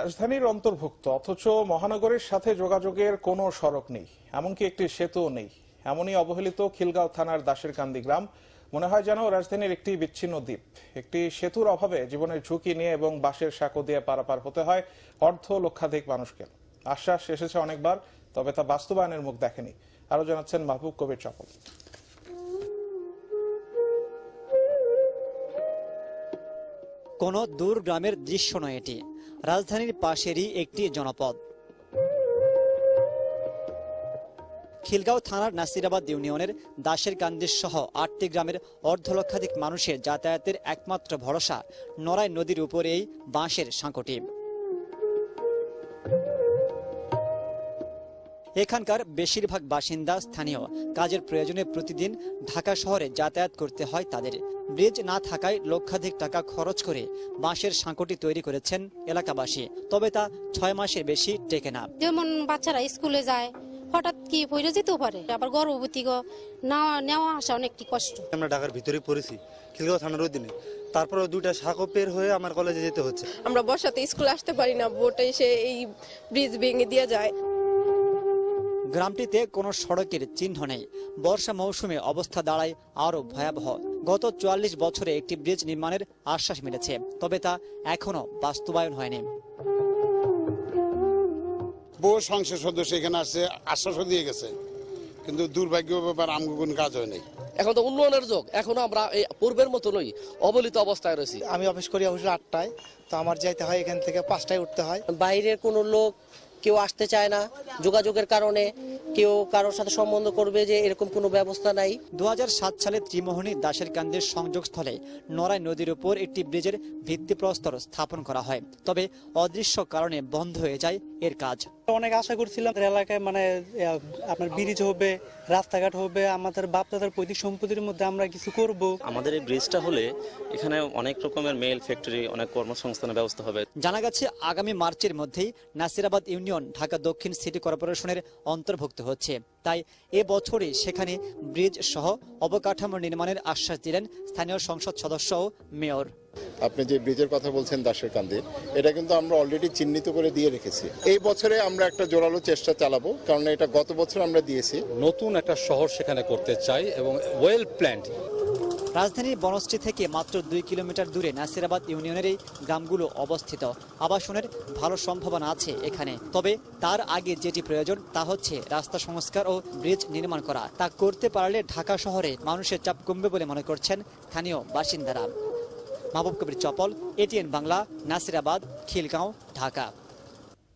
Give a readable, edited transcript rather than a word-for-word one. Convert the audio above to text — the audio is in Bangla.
রাজধানীর অন্তর্ভুক্ত অথচ মহানগরের সাথে যোগাযোগের কোনো সড়ক নেই, এমনকি একটি সেতুও নেই। এমনই অবহেলিত খিলগাঁও থানার দাসেরকান্দি গ্রাম। মনে হয় যেন রাজধানীর একটি বিচ্ছিন্ন দ্বীপ। একটি সেতুর অভাবে জীবনের ঝুঁকি নিয়ে এবং বাঁশের সাঁকো দিয়ে পারাপার হতে হয় অর্ধ লক্ষাধিক মানুষকে। আশ্বাস এসেছে অনেকবার, তবে তা বাস্তবায়নের মুখ দেখেনি। আরো জানাচ্ছেন মাহবুব কবির চপল। কোনো দূর গ্রামের দৃশ্য নয় এটি, রাজধানীর পাশেরই একটি জনপদ। খিলগাঁও থানার নাসিরাবাদ ইউনিয়নের দাসেরকান্দি সহ ৮টি গ্রামের অর্ধলক্ষাধিক মানুষের যাতায়াতের একমাত্র ভরসা নড়াই নদীর উপরে এই বাঁশের সাঁকোটি। এখানকার বেশিরভাগ বাসিন্দা স্থানীয়, কাজের প্রয়োজনে প্রতিদিন ঢাকা শহরে যাতায়াত করতে হয় তাদের। ব্রিজ না থাকায় লক্ষাধিক টাকা খরচ করে বাঁশের সাঁকোটি তৈরি করেছেন এলাকাবাসী, তবে তা ৬ মাসের বেশি টেকে না। যেমন বাচ্চারা স্কুলে যায়, হঠাৎ কি পড়ে যেতেও পারে, আবার গর্ভবতী নেওয়া আসা অনেকটি কষ্ট। আমরা ঢাকার ভিতরে পড়েছি, খিলগাঁও থানার অধীনে। তারপরে দুইটা সাঁকো পের হয়ে আমার কলেজে যেতে হচ্ছে। আমরা বর্ষাতে স্কুলে আসতে পারি না, বোটে এসে এই ব্রিজ ভেঙে দিয়ে যায়। গ্রামটিতে কোনো সড়কের চিহ্ন নেই। বর্ষা মৌসুমে অবস্থা দাঁড়ায় আরও ভয়াবহ। গত ৪৪ বছরে একটি ব্রিজ নির্মাণের আশ্বাস মিলেছে, তবে তা এখনো বাস্তবায়ন হয়নি। বহু সংসদ সদস্য এখানে আসছে, আশ্বাসও দিয়ে গেছে, কিন্তু দুর্ভাগ্য ব্যাপার আমগো কোনো কাজ হয় নাই। এখন তো উন্নয়নের যুগ, এখনো আমরা পূর্বের মতো নই, অবহেলিত অবস্থায় রয়েছি। আমি অফিস করি অফিসে ৮টায়, তো আমার যাইতে হয় এখান থেকে ৫টায় উঠতে হয়। বাইরের কোনো লোক কেউ আসতে চায় না, যোগাযোগের কারণে কেউ কারোর সাথে সম্বন্ধ করবে যে এরকম কোনো ব্যবস্থা নাই। ২০০৭ সালে ত্রিমোহনী দাসেরকান্দির সংযোগস্থলে নড়াই নদীর উপর একটি ব্রিজের ভিত্তিপ্রস্তর স্থাপন করা হয়, তবে অদৃশ্য কারণে বন্ধ হয়ে যায় এর কাজ। অনেক আশা করছিলাম এলাকায় আপনার ব্রিজ হবে, রাস্তাঘাট হবে, আমাদের বাপদাদার পৈতৃক সম্পত্তির মধ্যে আমরা কিছু করব। আমাদের এই ব্রিজটা হলে এখানে অনেক রকমের মেল ফ্যাক্টরি, অনেক কর্মসংস্থানের ব্যবস্থা হবে। জানা গেছে আগামী মার্চের মধ্যেই নাসিরাবাদ ইউনিয়ন ঢাকা দক্ষিণ সিটি কর্পোরেশনের অন্তর্ভুক্ত হচ্ছে, তাই এ বছরই সেখানে ব্রিজ সহ অবকাঠামো নির্মাণের আশ্বাস দিলেন স্থানীয় সংসদ সদস্য ও মেয়র। আপনি যে ব্রিজের কথা বলছেন দাসেরকান্দি, এটা কিন্তু আমরা অলরেডি চিহ্নিত করে দিয়ে রেখেছি। এই বছরে আমরা একটা জোরালো চেষ্টা চালাবো, কারণ এটা গত বছর আমরা দিয়েছি। নতুন একটা শহর সেখানে করতে চাই এবং ওয়েল প্ল্যান্ড। রাজধানীর বনশ্রী থেকে মাত্র ২ কিলোমিটার দূরে নাসিরাবাদ ইউনিয়নের এই গ্রামগুলো অবস্থিত। আবাসনের ভালো সম্ভাবনা আছে এখানে, তবে তার আগে যেটি প্রয়োজন তা হচ্ছে রাস্তা সংস্কার ও ব্রিজ নির্মাণ করা। তা করতে পারলে ঢাকা শহরে মানুষের চাপ কমবে বলে মনে করছেন স্থানীয় বাসিন্দারা। মাহবুব কবির চপল, এটিএন বাংলা, নাসিরাবাদ, খিলগাঁও, ঢাকা।